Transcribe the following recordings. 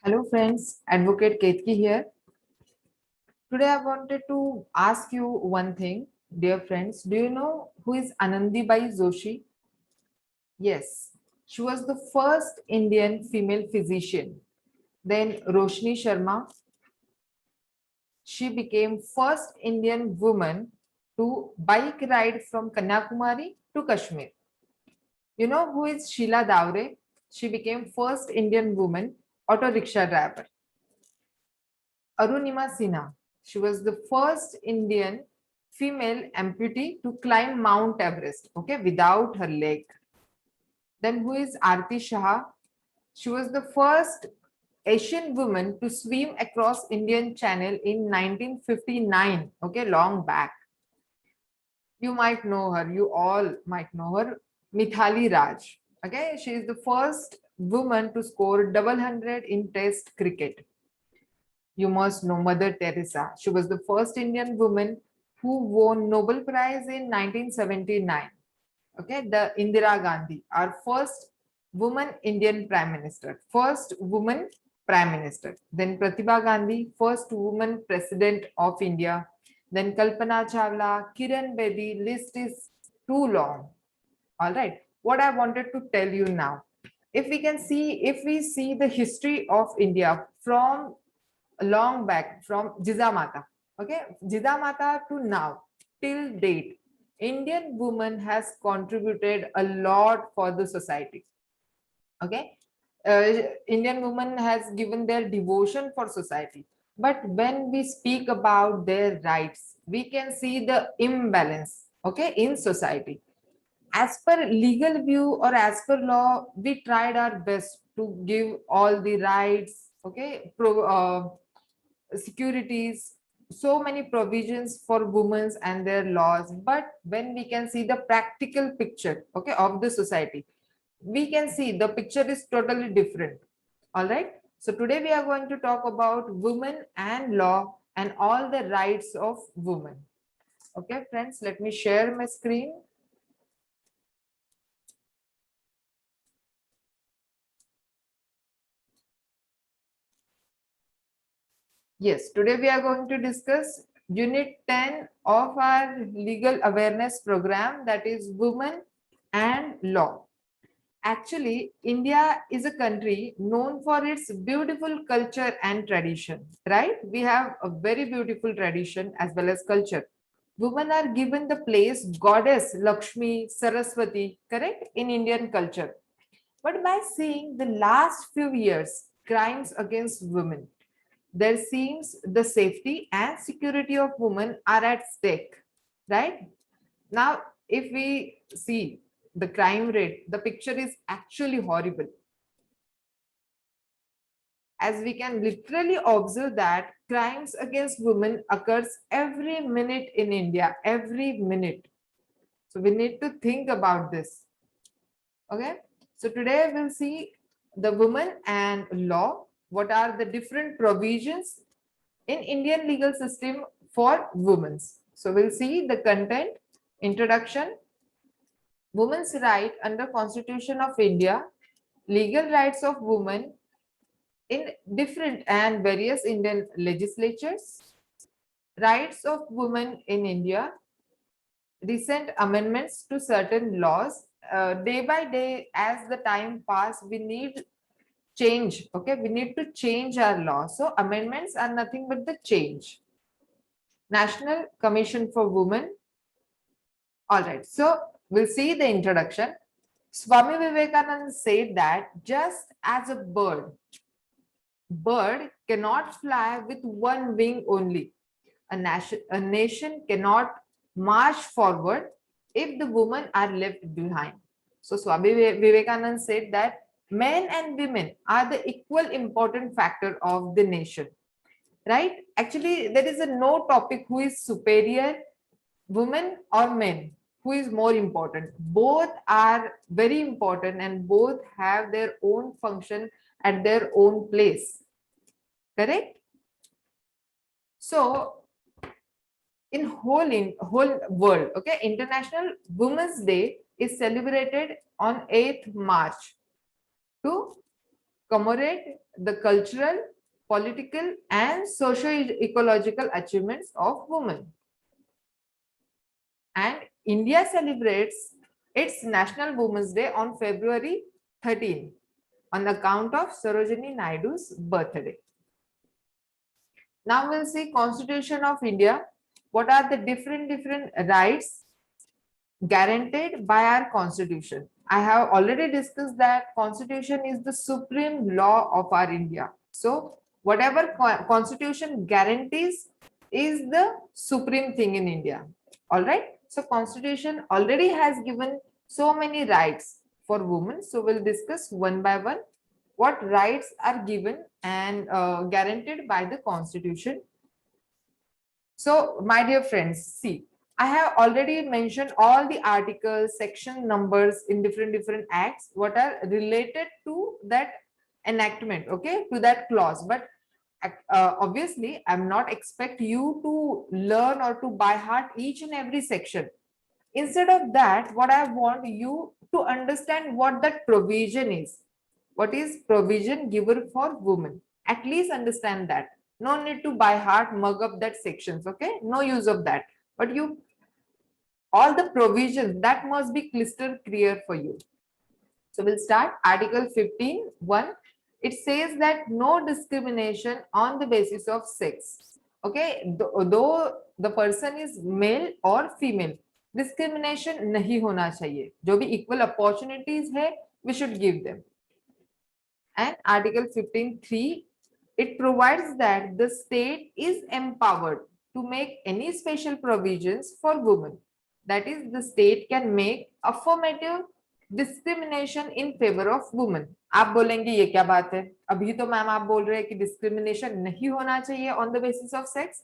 Hello friends, Advocate Ketki here. Today I wanted to ask you one thing, dear friends. Do you know who is Anandibai Joshi? Yes, she was the first Indian female physician. Then Roshni Sharma, she became first Indian woman to bike ride from Kanyakumari to Kashmir. You know who is Sheila Davre? She became first Indian woman auto rickshaw driver. Arunima Sinha. She was the first Indian female amputee to climb Mount Everest, okay, without her leg. Then who is Aarti Shah? She was the first Asian woman to swim across Indian Channel in 1959, okay, long back. You might know her, you all might know her, Mithali Raj. Okay, she is the first woman to score double hundred in Test cricket. You must know Mother Teresa. She was the first Indian woman who won Nobel Prize in 1979. Okay, the Indira Gandhi, our first woman Indian Prime Minister, first woman Prime Minister. Then Pratibha Gandhi, first woman President of India. Then Kalpana Chawla, Kiran Bedi, list is too long. All right, what I wanted to tell you now, if we see the history of India from long back from Jizamata. Okay, Jizamata to now, till date, Indian woman has contributed a lot for the society. Okay, Indian woman has given their devotion for society. But when we speak about their rights, we can see the imbalance, okay, in society. As per legal view or as per law, we tried our best to give all the rights, okay, securities, so many provisions for women and their laws. But when we can see the practical picture, okay, of the society, we can see the picture is totally different. All right, so today we are going to talk about women and law and all the rights of women. Okay friends, let me share my screen. Yes, today we are going to discuss Unit 10 of our legal awareness program, that is Women and Law. Actually, India is a country known for its beautiful culture and tradition, right? We have a very beautiful tradition as well as culture. Women are given the place goddess Lakshmi, Saraswati, correct, in Indian culture. But by seeing the last few years crimes against women, there seems the safety and security of women are at stake, right? Now, if we see the crime rate, the picture is actually horrible. As we can literally observe that crimes against women occurs every minute in India, every minute. So we need to think about this. Okay. So today we'll see the women and law. What are the different provisions in Indian legal system for women? So we'll see the content, introduction, women's right under Constitution of India, legal rights of women in different and various Indian legislatures, rights of women in India, recent amendments to certain laws. Day by day, as the time pass, we need change. Okay, we need to change our law. So amendments are nothing but the change. National Commission for Women. All right, so we'll see the introduction. Swami Vivekananda said that just as a bird cannot fly with one wing only, a nation cannot march forward if the women are left behind. So Swami Vivekananda said that men and women are the equal important factor of the nation, right? Actually, there is a no topic who is superior, women or men, who is more important. Both are very important and both have their own function at their own place, correct? So in whole world, okay, International Women's Day is celebrated on 8th March to commemorate the cultural, political, and socio-ecological achievements of women. And India celebrates its National Women's Day on February 13 on account of Sarojini Naidu's birthday. Now we'll see Constitution of India. What are the different rights guaranteed by our Constitution? I have already discussed that Constitution is the supreme law of our India. So whatever Constitution guarantees is the supreme thing in India. All right. So Constitution already has given so many rights for women. So we'll discuss one by one what rights are given and guaranteed by the Constitution. So my dear friends, see, I have already mentioned all the articles, section numbers in different acts what are related to that enactment, okay, to that clause. But obviously, I'm not expect you to learn or to by heart each and every section. Instead of that, what I want you to understand what that provision is. What is provision given for women? At least understand that. No need to by heart mug up that sections, okay? No use of that. But you, all the provisions that must be crystal clear for you. So we'll start Article 15(1). It says that no discrimination on the basis of sex. Okay, though the person is male or female, discrimination नहीं होना चाहिए. जो भी equal opportunities है, we should give them. And Article 15(3), it provides that the state is empowered to make any special provisions for women. That is, the state can make affirmative discrimination in favor of women. आप बोलेंगे ये क्या बात है? अभी तो ma'am आप बोल रहे हैं कि discrimination नहीं होना चाहिए on the basis of sex.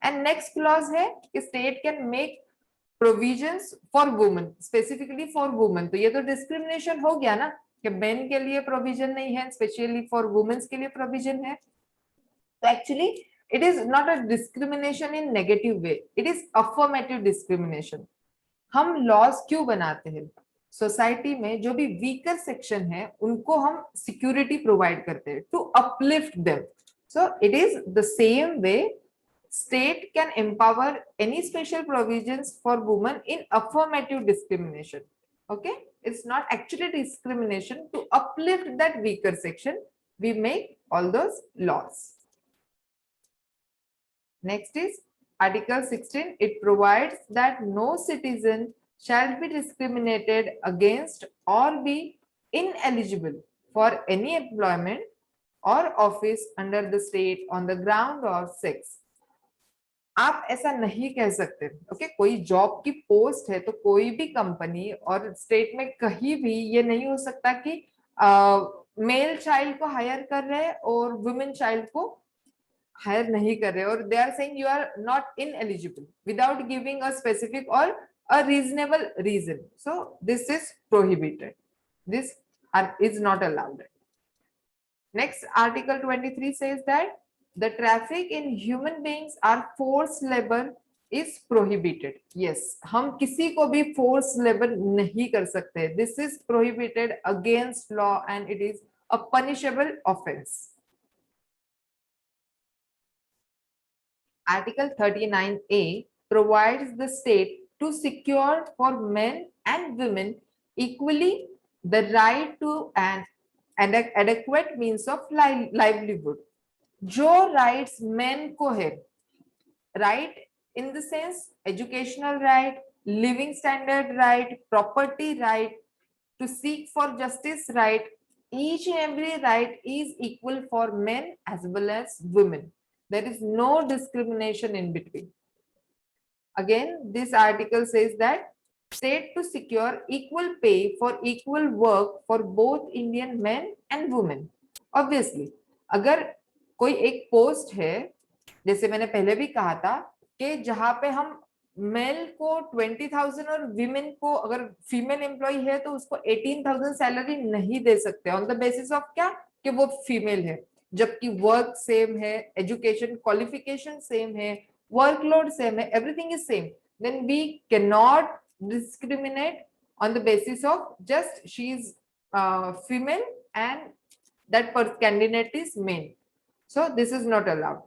And next clause है कि state can make provisions for women, specifically for women. तो ये तो discrimination हो गया ना कि men के लिए provision नहीं है, specially for women के लिए provision है. So actually, it is not a discrimination in negative way. It is affirmative discrimination. हम laws क्यों बनाते हैं? सोसाइटी में जो भी वीकर सेक्शन है उनको हम सिक्योरिटी प्रोवाइड करते हैं to uplift them. So it is the same way state can empower any special provisions for women in affirmative discrimination. Okay, it's not actually discrimination. To uplift that weaker section, we make all those laws. Next is Article 16. It provides that no citizen shall be discriminated against or be ineligible for any employment or office under the state on the ground of sex. आप ऐसा नहीं कह सकते. Okay, कोई job की post है तो कोई भी कंपनी और स्टेट में कहीं भी ये नहीं हो सकता कि मेल चाइल्ड को हायर कर रहे हैं और वुमेन चाइल्ड को हायर नहीं कर रहे, और they are saying you are not ineligible without giving a specific और a reasonable reason. So this is prohibited. This is not allowed. Next, Article 23 says that the traffic in human beings are forced labor is prohibited. Yes, हम किसी को भी forced labor नहीं कर सकते. This is prohibited against law and it is a punishable offense. Article 39A provides the state to secure for men and women equally the right to an adequate means of livelihood. जो rights men को है, right in the sense educational right, living standard right, property right, to seek for justice right, each and every right is equal for men as well as women. There is no discrimination in between. Again, this article says that state to secure equal pay for equal work for both Indian men and women. Obviously, अगर कोई एक post है, जैसे मैंने पहले भी कहा था कि जहां पे हम मेल को 20,000 और विमेन को, अगर फीमेल एम्प्लॉय है तो उसको 18,000 सैलरी नहीं दे सकते ऑन द बेसिस ऑफ क्या कि वो फीमेल है, जबकि वर्क सेम है, एजुकेशन क्वालिफिकेशन सेम है, workload same, everything is same, then we cannot discriminate on the basis of just she's female and that candidate is male. So this is not allowed.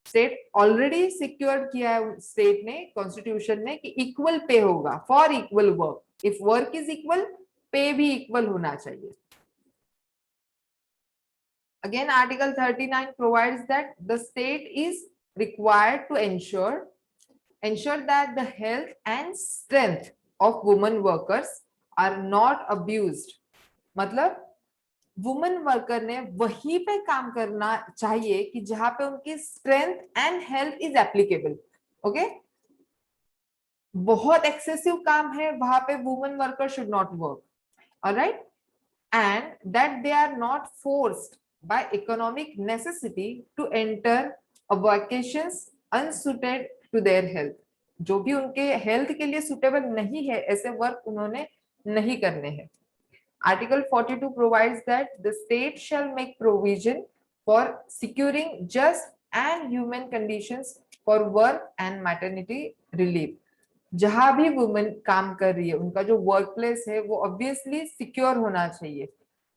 State already secure किया है state ने constitution में कि equal pay होगा for equal work. If work is equal, पे भी equal होना चाहिए. Again, Article 39 provides that the state is required to ensure that the health and strength of women workers are not abused. मतलब women worker ने वहीं पे काम करना चाहिए कि जहां पे उनकी strength and health is applicable. Okay, बहुत एक्सेसिव काम है वहां पे women worker should not work. Alright, and that they are not forced by economic necessity to enter avocations unsuited to their health. जो भी उनके हेल्थ के लिए सुटेबल नहीं है, ऐसे वर्क उन्होंने नहीं करने हैं. Article 42 provides that the state shall make provision for securing just and human conditions for work and maternity relief. जहां भी वुमेन काम कर रही है उनका जो वर्क प्लेस है वो ऑब्वियसली सिक्योर होना चाहिए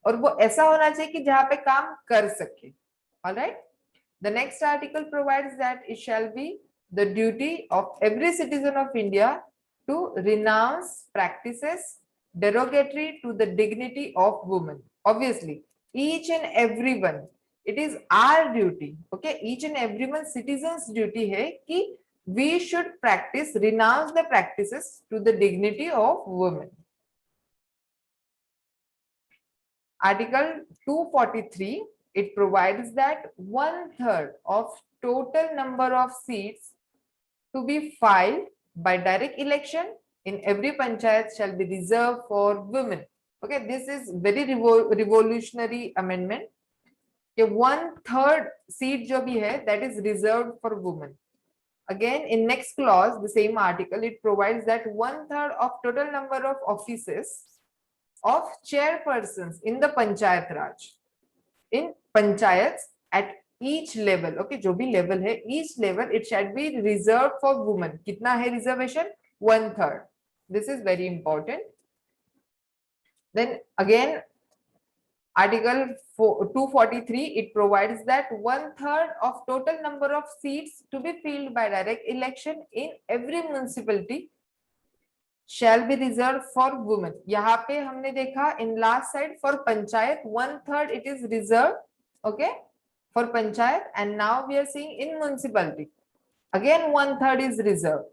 और वो ऐसा होना चाहिए कि जहां पे काम कर सके. Alright, the next article provides that it shall be the duty of every citizen of India to renounce practices derogatory to the dignity of women. Obviously, each and everyone, it is our duty, okay, each and everyone citizens duty hai ki we should practice, renounce the practices to the dignity of women. Article 243, it provides that 1/3 of total number of seats to be filed by direct election in every panchayat shall be reserved for women. Okay, this is very revolutionary amendment. कि 1/3 seat जो भी है that is reserved for women. Again, in next clause, the same article, it provides that 1/3 of total number of offices of chairpersons in the panchayat raj, in panchayats at each level. Okay, जो भी level है, each level it shall be reserved for women. कितना है reservation? 1/3. This is very important. Then again, Article 243, it provides that 1/3 of total number of seats to be filled by direct election in every municipality shall be reserved for women. यहाँ पे हमने देखा in last side for panchayat 1/3 it is reserved, okay, for panchayat, and now we are seeing in municipality again 1/3 is reserved.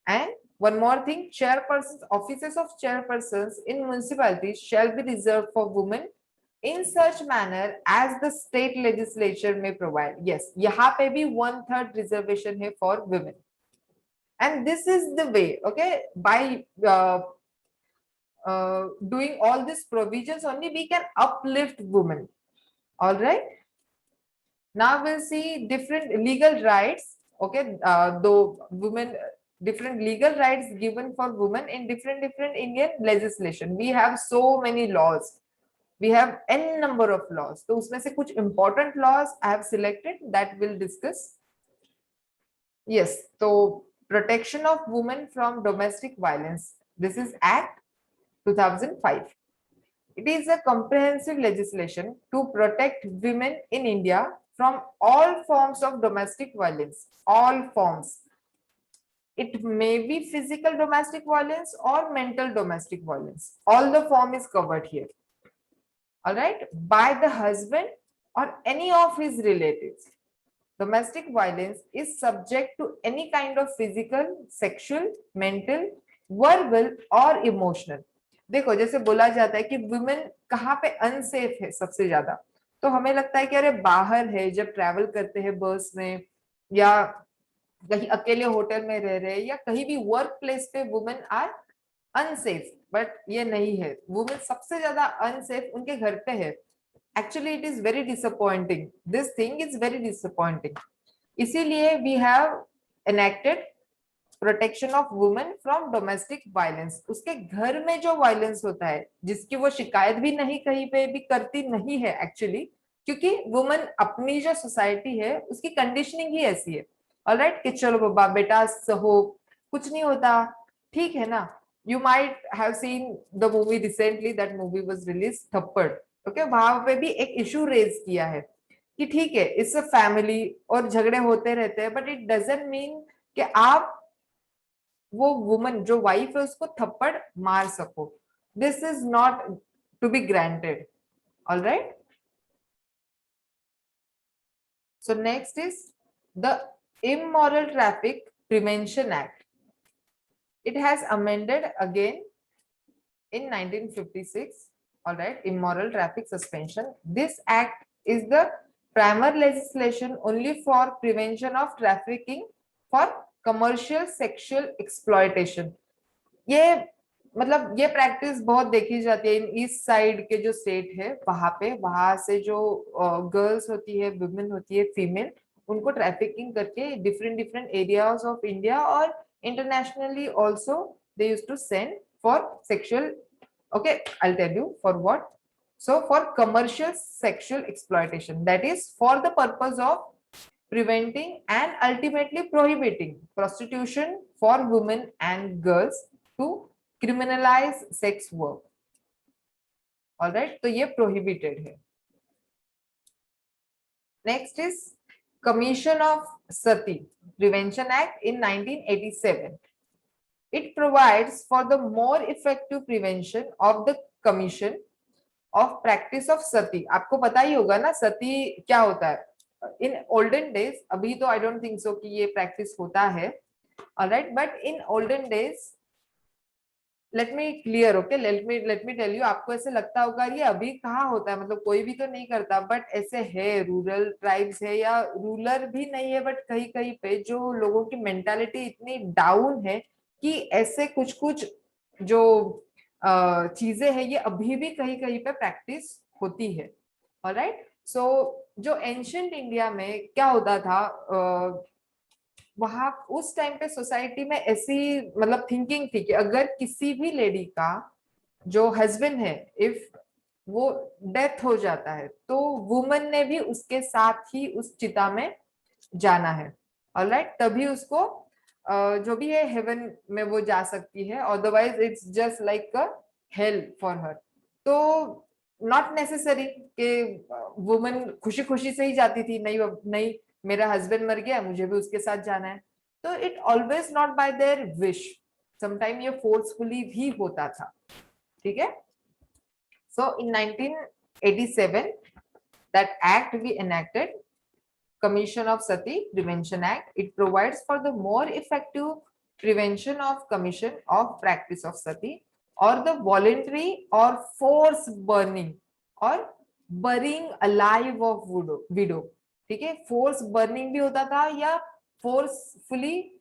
And one more thing, chairpersons, offices of chairpersons in municipalities shall be reserved for women in such manner as the state legislature may provide. Yes, यहाँ पे भी 1/3 reservation है for women. And this is the way, okay, by doing all these provisions only we can uplift women. All right. Now we'll see different legal rights, okay, though women, different legal rights given for women in different Indian legislation. We have so many laws, we have n number of laws. तो उसमें से कुछ important laws I have selected that we'll discuss. Yes, so protection of women from domestic violence, this is Act 2005. It is a comprehensive legislation to protect women in India from all forms of domestic violence, all forms. It may be physical domestic violence or mental domestic violence. All the form is covered here. All right, by the husband or any of his relatives. Domestic violence is subject to any kind of physical, sexual, mental, verbal or emotional. देखो, जैसे बोला जाता है कि women कहाँ पे unsafe है सबसे ज्यादा, तो हमें लगता है कि अरे बाहर है, जब ट्रैवल करते हैं बस में या कहीं अकेले होटल में रह रहे या कहीं भी वर्क प्लेस पे वुमेन आर अनसेफ, बट ये नहीं है. वुमेन सबसे ज्यादा अनसेफ उनके घर पे है. Actually it is very disappointing, this thing is very disappointing. इसीलिए we have enacted protection of women from domestic violence. उसके घर में जो वायलेंस होता है, जिसकी वो शिकायत भी नहीं कहीं पे भी करती नहीं है एक्चुअली, क्योंकि वुमेन अपनी जो सोसाइटी है उसकी कंडीशनिंग ही ऐसी है. ऑलराइट, कि चलो बाबा बेटा सहो, कुछ नहीं होता, ठीक है ना. You might have seen the movie recently, that movie was released, Thappad. Okay, वहां पे भी एक इशू रेज किया है कि ठीक है इट्स अ फैमिली और झगड़े होते रहते हैं, बट इट डजंट मीन कि आप वो वुमन जो वाइफ है उसको थप्पड़ मार सको. This is not to be granted. All right. So next is the immoral traffic prevention act. It has amended again in 1956. All right, immoral traffic suspension. This act is the primer legislation only for prevention of trafficking for commercial sexual exploitation. ये मतलब ये practice बहुत देखी जाती है इन east side के जो state है वहां पे. वहां से जो गर्ल्स होती है, वुमेन होती है, फीमेल, उनको ट्रैफिकिंग करके different different areas of India और internationally also they used to send for sexual. okay, I'll tell you for what. So for commercial sexual exploitation, that is for the purpose of preventing and ultimately prohibiting prostitution for women and girls, to criminalize sex work. All right, तो ये prohibited है. Next is Commission of Sati Prevention Act in 1987. It provides for the more effective prevention of the commission of practice of sati. आपको पता ही होगा ना सती क्या होता है. इन ओल्डन डेज, अभी तो आई डोंट थिंक सो कि ये प्रैक्टिस होता है. Alright, but in olden days, let me clear. Okay, let me tell you. आपको ऐसे लगता होगा ये अभी कहाँ होता है, मतलब कोई भी तो नहीं करता, बट ऐसे है. रूरल ट्राइब्स है या रूरल भी नहीं है, बट कहीं कहीं पे जो लोगों की मेंटालिटी इतनी डाउन है कि ऐसे कुछ कुछ जो चीजें हैं ये अभी भी कहीं कहीं पे प्रैक्टिस होती है. ऑलराइट. सो जो एंशियंट इंडिया में क्या होता था, वहां उस टाइम पे सोसाइटी में ऐसी मतलब थिंकिंग थी कि अगर किसी भी लेडी का जो हस्बैंड है, इफ वो डेथ हो जाता है, तो वुमन ने भी उसके साथ ही उस चिता में जाना है. ऑलराइट, तभी उसको जो भी है हेवन में वो जा सकती है. Otherwise it's just like a hello for her. तो नॉट नेसेसरी कि वुमन खुशी खुशी से ही जाती थी. नहीं नहीं, मेरा हस्बैंड मर गया, मुझे भी उसके साथ जाना है. तो it always not bye there wish. Sometime ये फोर्सफुली भी होता था. ठीक है. सो इन 1987 that act we enacted, Commission of Sati Prevention Act. It provides for the more effective prevention of commission of practice of sati or the voluntary or force burning or burying alive of widow. ठीक है, force burning भी होता था या forcefully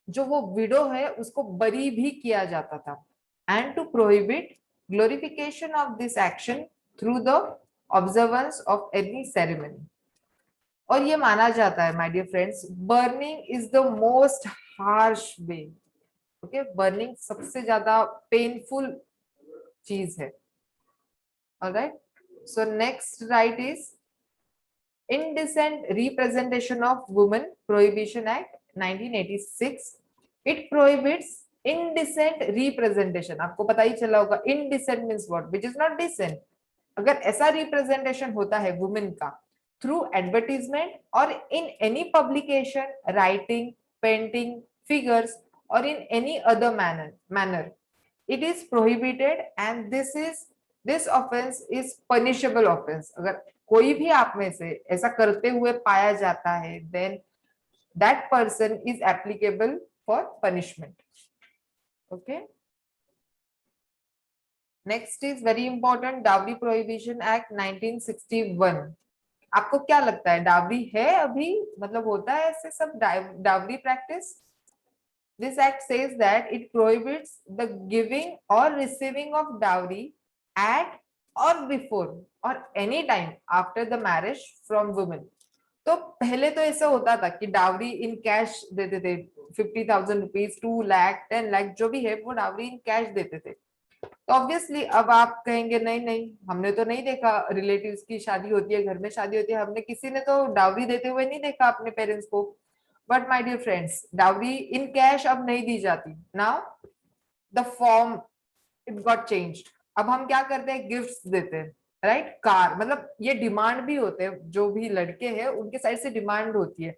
जो वो window है उसको बरी भी किया जाता था. And to prohibit glorification of this action through the observance of any ceremony. और ये माना जाता है my dear friends, burning is the most harsh way. Okay, burning सबसे ज्यादा पेनफुल चीज है. Alright. So next right is Indecent Representation of Women Prohibition Act 1986. It prohibits indecent representation. आपको पता ही चला होगा indecent means what, which is not decent. अगर ऐसा रिप्रेजेंटेशन होता है वुमेन का थ्रू एडवर्टीजमेंट और in any publication, writing, painting, figures और in any other manner, it is prohibited and this offense is punishable offense. अगर कोई भी आप में से ऐसा करते हुए पाया जाता है, then that person is applicable for punishment. Okay. Next is very important, Dowry Prohibition Act 1961. आपको क्या लगता है डावरी है अभी, मतलब होता है ऐसे सब dowry practice? This act says that it prohibits the giving or receiving of dowry at or before or any time after the marriage from women. तो पहले तो ऐसा होता था कि डावरी इन कैश देते थे, 50,000 रुपीज, 2 लाख, 10 लाख, जो भी है वो डावरी इन कैश देते थे. तो ऑब्वियसली अब आप कहेंगे नहीं नहीं, हमने तो नहीं देखा, रिलेटिव्स की शादी होती है, घर में शादी होती है, हमने किसी ने तो डावरी देते हुए नहीं देखा अपने पेरेंट्स को. But my dear friends, dowry in cash अब नहीं दी जाती. Now the form it got changed. अब हम क्या करते हैं, गिफ्ट्स देते हैं. राइट। कार मतलब ये डिमांड भी होते हैं, जो भी लड़के हैं उनके साइड से डिमांड होती है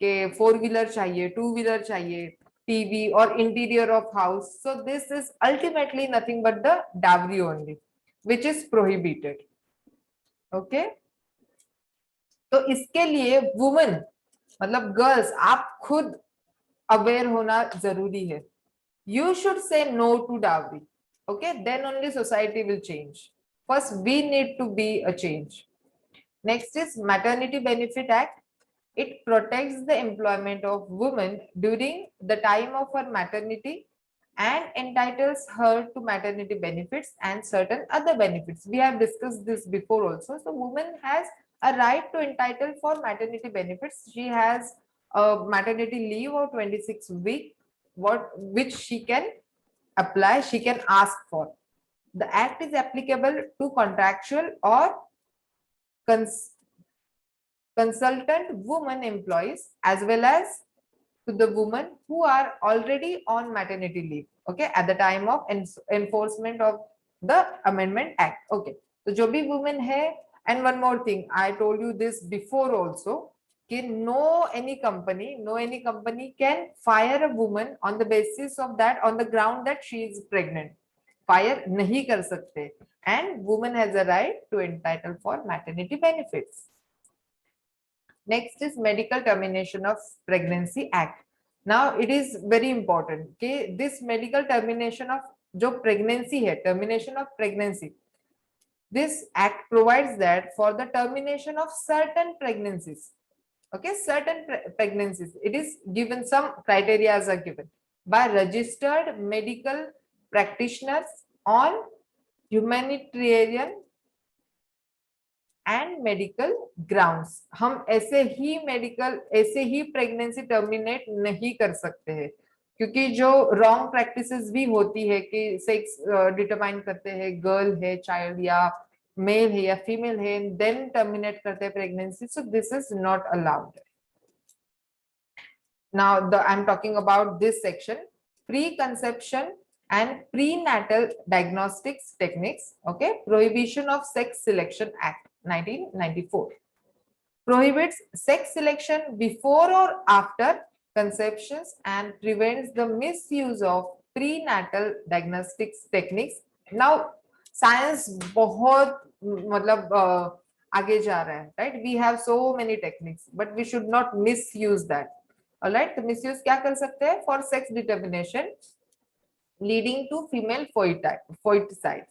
कि 4 व्हीलर चाहिए, 2 व्हीलर चाहिए, टीवी और interior of house. So this is ultimately nothing but the dowry only which is prohibited. Okay, तो इसके लिए वुमेन मतलब गर्ल्स आप खुद अवेयर होना जरूरी है। You should say no to dowry. Okay, then only society will change. First, we need to be a change. Next is Maternity Benefit Act. It protects the employment of women during the time of her maternity and entitles her to maternity benefits and certain other benefits. We have discussed this before also. So, woman has a right to entitle for maternity benefits. She has a maternity leave of 26 weeks, which she can apply, she can ask for. The act is applicable to contractual or cons consultant woman employees as well as to the women who are already on maternity leave, okay, at the time of enforcement of the amendment act. Okay, so jo bhi women hai, and one more thing I told you this before also, कि no any company can fire a woman on the basis of that, on the ground that she is pregnant. Fire nahi kar sakte, and woman has a right to entitle for maternity benefits. Next is Medical Termination of Pregnancy Act. Now it is very important कि this medical termination of जो pregnancy है, termination of pregnancy, this act provides that for the termination of certain pregnancies, okay, certain pregnancies, it is given, some criteria are given by registered medical practitioners on humanitarian and medical grounds. हम ऐसे ही pregnancy terminate नहीं कर सकते हैं, क्योंकि जो wrong practices भी होती है कि सेक्स डिटरमाइन करते हैं, गर्ल है चाइल्ड या मेल है या फीमेल है, देन टर्मिनेट करते हैं pregnancy. So this is not allowed. Now I am talking about this section, pre conception and prenatal diagnostics techniques. Okay, Prohibition of Sex Selection Act 1994 prohibits sex selection before or after conceptions and prevents the misuse of prenatal diagnostics techniques. Now science बहुत मतलब आगे जा रहा है, right? We have so many techniques, but we should not misuse that. Alright, तो misuse क्या कर सकते हैं? For sex determination leading to female foeticide.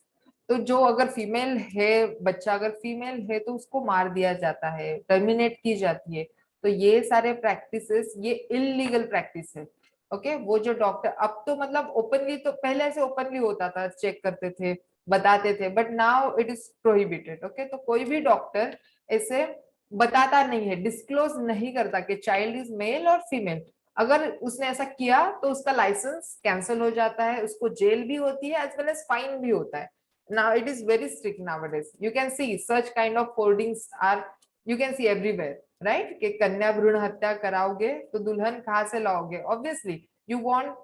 तो जो अगर फीमेल है, बच्चा अगर फीमेल है तो उसको मार दिया जाता है, टर्मिनेट की जाती है। तो ये सारे प्रैक्टिसेस ये इलीगल प्रैक्टिस है। ओके, वो जो डॉक्टर अब तो मतलब ओपनली, तो पहले ऐसे ओपनली होता था, चेक करते थे, बताते थे, but now it is prohibited. Okay, तो कोई भी डॉक्टर ऐसे बताता नहीं है, डिस्क्लोज नहीं करता कि चाइल्ड इज मेल और फीमेल। अगर उसने ऐसा किया तो उसका लाइसेंस कैंसिल हो जाता है, उसको जेल भी होती है एज वेल एज फाइन भी होता है। Now it is very strict nowadays. You can see such kind of hoardings are, you can see everywhere, right, कि कन्या भ्रूण हत्या कराओगे तो दुल्हन कहाँ से लाओगे? Obviously you want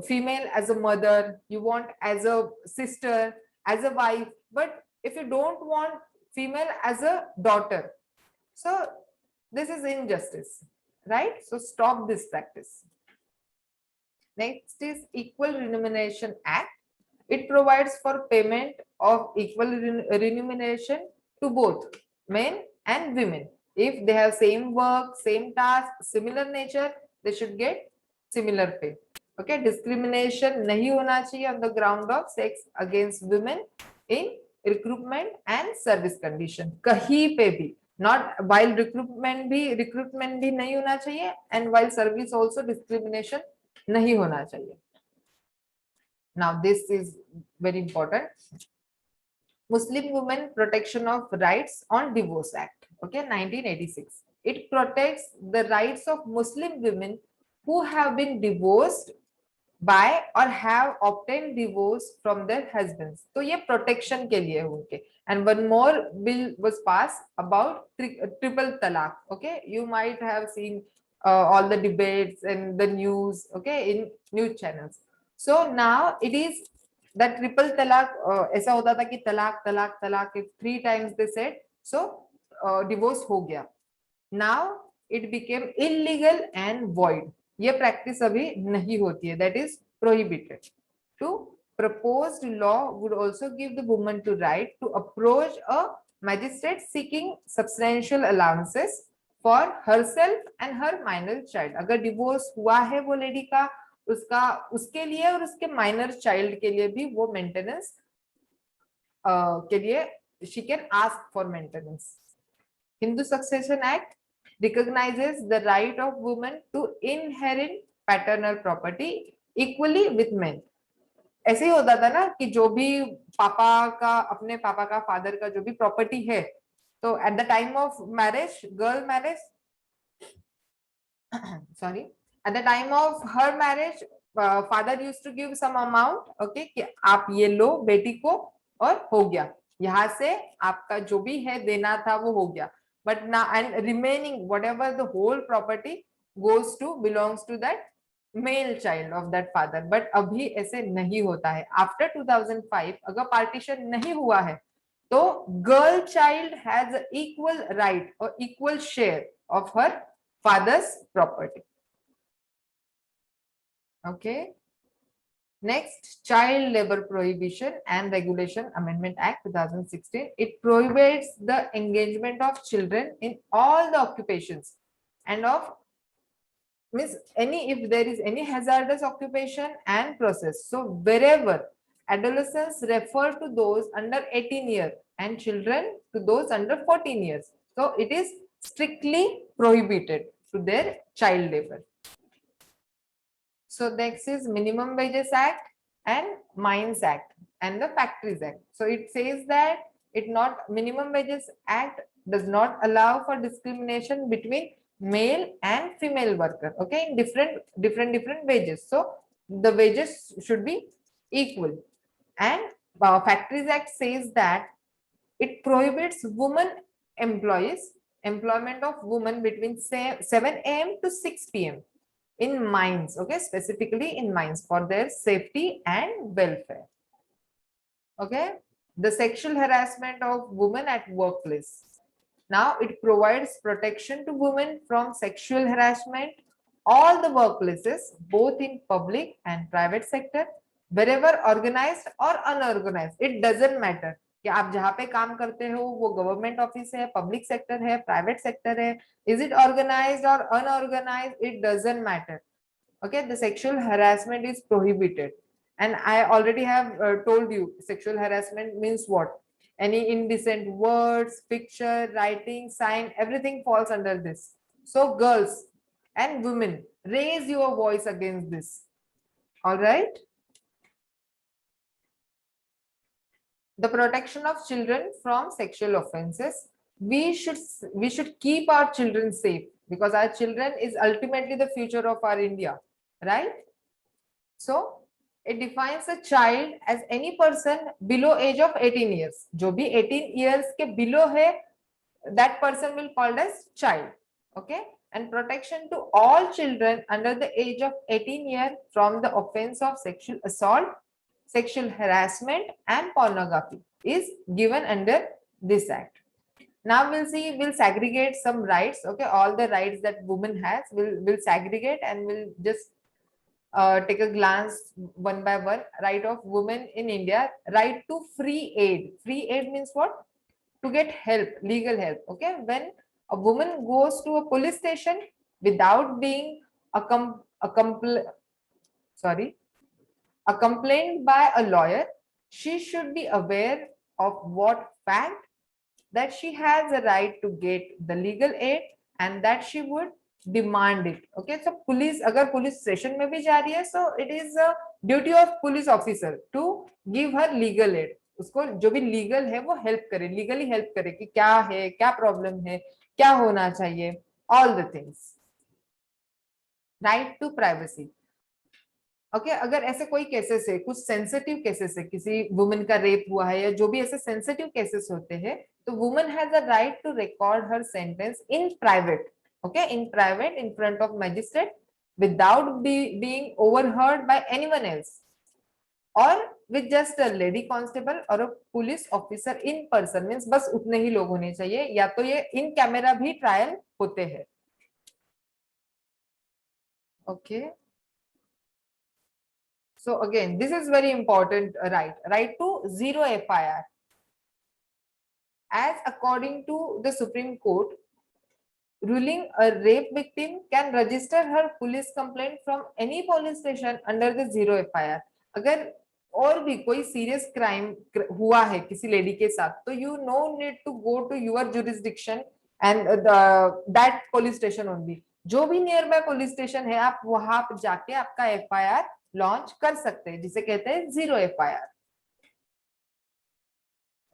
female as a mother, you want as a sister, as a wife, but if you don't want female as a daughter, so this is injustice, right? So stop this practice. Next is Equal Remuneration Act. It provides for payment of equal remuneration to both men and women. If they have same work, same task, similar nature, they should get similar pay. Okay, discrimination nahi hona chahiye on the ground of sex against women in recruitment and service condition. Kahi pe bhi, not while recruitment भी नहीं होना चाहिए, and while service also discrimination नहीं होना चाहिए. Now this is very important. Muslim Women Protection of Rights on Divorce Act, okay, 1986. It protects the rights of Muslim women who have been divorced by or have obtained divorce from their husbands. तो ये protection के लिए उनके. And one more bill was passed about triple talaq. Okay, you might have seen all the debates and the news, okay, in news channels. So now it is that triple तलाक ऐसा होता था कि तलाक तलाक तलाक, if 3 times they said, so divorce हो गया. Now it became illegal and void. ये प्रैक्टिस अभी नहीं होती है, that is prohibited. To proposed law would also give the woman to right to approach a magistrate seeking substantial allowances for herself and her minor child. अगर divorce हुआ है वो lady का, उसका उसके लिए और उसके माइनर चाइल्ड के लिए भी वो मेंटेनेंस के लिए she can ask for maintenance. Hindu Succession Act recognizes the right of women to inherit paternal property equally with men. ऐसे ही होता था ना कि जो भी पापा का, अपने पापा का, फादर का जो भी प्रॉपर्टी है, तो at the time of marriage, girl marriage, sorry, at the time of her marriage, father used to give some amount, okay, कि आप ये लो बेटी को और हो गया, यहाँ से आपका जो भी है देना था वो हो गया. बट ना, and remaining whatever the whole property goes to, belongs to that male child of that father. But अभी ऐसे नहीं होता है. आफ्टर 2005 अगर पार्टीशन नहीं हुआ है तो girl child has equal right और equal share of her father's property. Okay. Next, Child Labor Prohibition and Regulation Amendment Act 2016. It prohibits the engagement of children in all the occupations and of, means any, if there is any hazardous occupation and process. So wherever adolescents refer to those under 18 years and children to those under 14 years. So it is strictly prohibited to their child labor. So next is Minimum Wages Act and Mines Act and the Factories Act. So it says that Minimum Wages Act does not allow for discrimination between male and female worker, okay, in different wages. So the wages should be equal. And Factories Act says that it prohibits women employees, employment of women between 7 a.m. to 6 p.m. in mines, okay, specifically in mines for their safety and welfare. Okay, the sexual harassment of women at workplace. Now it provides protection to women from sexual harassment all the workplaces, both in public and private sector, wherever organized or unorganized. It doesn't matter कि आप जहाँ पे काम करते हो वो government office है, public sector है, प्राइवेट सेक्टर है, is it organized or unorganized, it doesn't matter. Okay, the sexual harassment is prohibited. And I already have told you sexual harassment means what. Any indecent words, picture, writing, sign, everything falls under this. So girls and women, raise your voice against this. All right. The protection of children from sexual offenses. We should keep our children safe because our children is ultimately the future of our India, right? So it defines a child as any person below age of 18 years. जो भी 18 years के below है, that person will called as child. Okay, and protection to all children under the age of 18 years from the offense of sexual assault, sexual harassment and pornography is given under this act. Now we'll segregate some rights. Okay, all the rights that woman has, we'll segregate and we'll just take a glance one by one. Right of women in India, right to free aid. Free aid means what? To get help, legal help. Okay, when a woman goes to a police station without being complained by a lawyer, she should be aware of what fact that she has a right to get the legal aid and that she would demand it. Okay, so police, agar police station mein bhi ja rahi hai, so it is a duty of police officer to give her legal aid. उसको जो भी legal है वो help करे, legally help करे कि क्या है, क्या प्रॉब्लम है, क्या होना चाहिए, all the things. Right to privacy. Okay, अगर ऐसे कोई केसेस है, कुछ सेंसिटिव केसेस है, किसी वुमेन का रेप हुआ है या जो भी ऐसे सेंसिटिव केसेस होते हैं, तो women has a right to record her sentence in private. Okay, in private in front of magistrate without being overheard by anyone else, or with just a lady constable or a police officer in person, means बस उतने ही लोग होने चाहिए, या तो ये in camera भी trial होते हैं. Okay, so again this is very important, right to zero FIR, as according to the Supreme Court ruling, a rape victim can register her police complaint from any police station under the zero FIR. अगर और भी कोई serious crime हुआ है किसी lady के साथ, तो you know need to go to your jurisdiction and that police station only. जो भी नियर बाय पुलिस स्टेशन है, आप वहां पर जाके आपका FIR लॉन्च कर सकते हैं, जिसे कहते हैं zero FIR.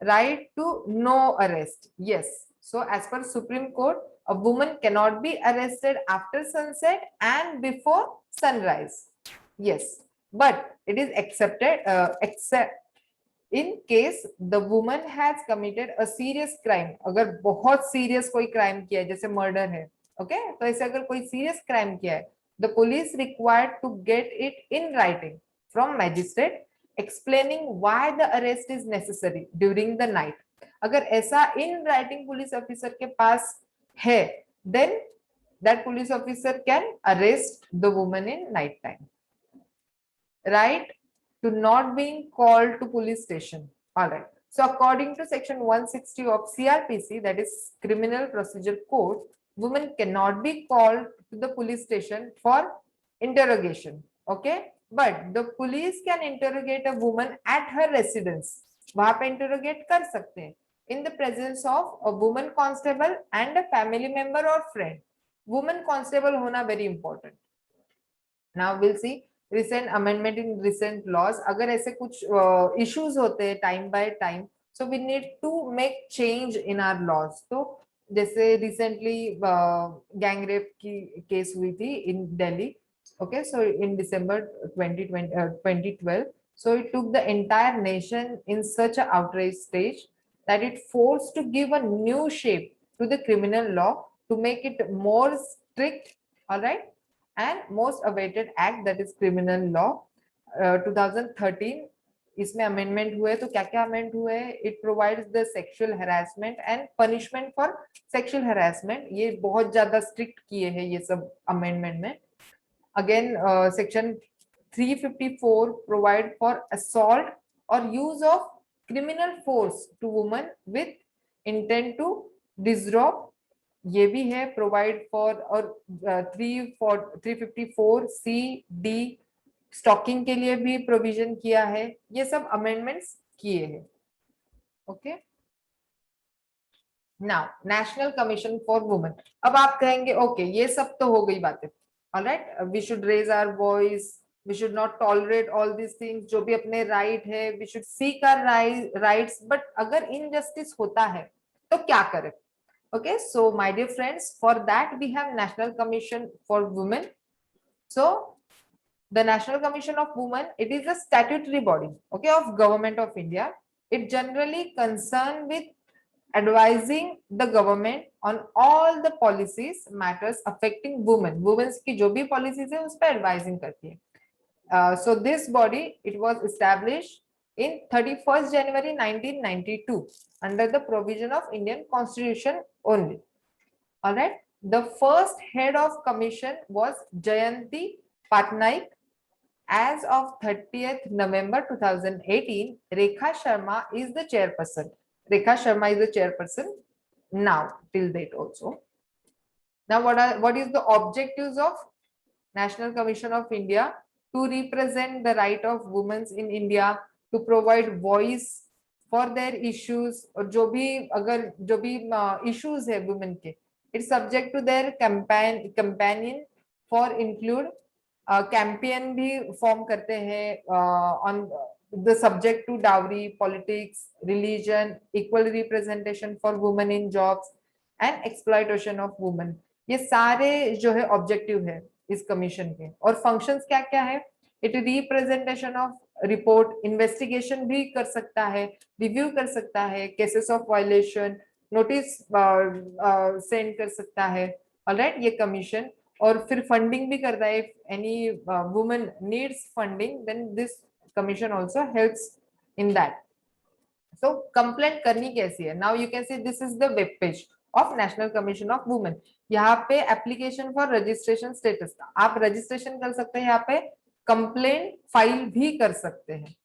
Right to no arrest. Yes. So as per Supreme Court, a woman cannot be arrested after sunset and before sunrise. Yes, but it is accepted except in case the woman has committed a serious crime. अगर बहुत serious कोई crime किया है, जैसे murder है, okay? तो ऐसे अगर कोई serious crime किया है, the police required to get it in writing from magistrate, explaining why the arrest is necessary during the night. अगर ऐसा in writing police officer के पास है, then that police officer can arrest the woman in night time. Right to not being called to police station. All right. So according to section 160 of CRPC, that is Criminal Procedure Code, women cannot be called to the police station for interrogation. Okay. But the police can interrogate a woman at her residence. वहां पे interrogate कर सकते हैं in the presence of a woman constable and a family member or friend. Woman constable होना very important. Now we'll see recent amendment in recent laws. अगर ऐसे कुछ issues होते हैं time by time, so we need to make change in our laws. तो जैसे recently gang rape की case हुई थी in Delhi. Okay, so in December 2012, so it took the entire nation in such an outrage stage that it forced to give a new shape to the criminal law to make it more strict, all right, and most awaited act, that is criminal law. 2013 इसमें amendment हुए, तो क्या क्या amendment हुए? It provides the sexual harassment and punishment for sexual harassment. ये बहुत ज्यादा strict किए हैं ये सब amendment में. Again, section 354 provide for assault or use of criminal force to woman with intent to disrobe. ये भी है provide for, और 354 C-D stalking के लिए भी provision किया है. ये सब amendments किए हैं. Okay. Now National Commission for Women. अब आप कहेंगे okay, ये सब तो हो गई बातें. All right, we should raise our voice, we should not tolerate all these things. जो भी अपने right है, we should seek our rights. But अगर injustice होता है तो क्या करें? Okay, so my dear friends, for that we have National Commission for Women. So the National Commission of Women, it is a statutory body, okay, of Government of India. It generally concerned with advising the government on all the policies matters affecting women. Women's की जो भी policies है उस पर advising करती है. So this body, it was established in 31st January 1992 under the provision of Indian Constitution only. All right. The first head of commission was Jayanti Patnaik. As of 30th November 2018, Rekha Sharma is the chairperson. Rekha Sharma is the chairperson now till date also. Now what is the objectives of National Commission of India? To represent the right of women in India, to provide voice for their issues, और जो भी issues है women के, it's subject to their companion for include campaign भी form करते हैं on the subject to dowry, politics, religion, equal representation for women in jobs and exploitation of women. ये सारे जो है objective है इस कमीशन के. और फंक्शंस क्या क्या है? It representation of report, investigation भी कर सकता है, रिव्यू कर सकता है, cases of violation, notice send कर सकता है. ऑलराइट, ये कमीशन. और फिर फंडिंग भी करता है. If any woman needs funding, then this commission also helps in that. So complaint करनी कैसी है? Now you can see this is the web page of National Commission of Women. यहाँ पे application for registration status, आप registration कर सकते हैं, यहाँ पे complaint file भी कर सकते हैं.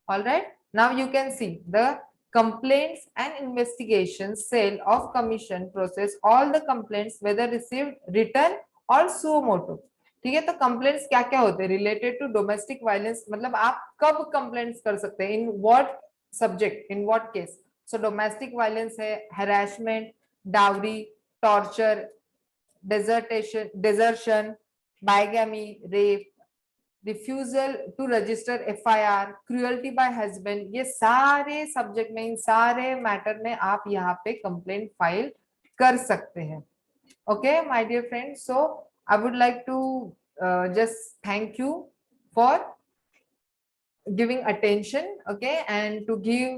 All right. Now you can see the complaints and investigation cell of commission process all the complaints whether received written or suo motu. ठीक है, तो कंप्लेंट्स क्या क्या होते हैं रिलेटेड टू डोमेस्टिक वायलेंस, मतलब आप कब कंप्लेंट्स कर सकते हैं, in what subject, in what case. So domestic violence है harassment, dowry, torture, desertion, bigamy, rape, refusal to register FIR, cruelty by husband, ये सारे सब्जेक्ट में, इन सारे मैटर में आप यहाँ पे कंप्लेंट फाइल कर सकते हैं. Okay my dear friends, so I would like to just thank you for giving attention, okay, and to give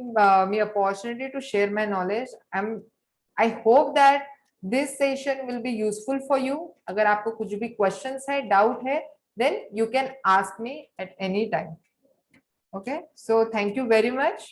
me opportunity to share my knowledge. I hope that this session will be useful for you. अगर आपको कुछ भी questions है, doubt है, then you can ask me at any time. Okay, so thank you very much.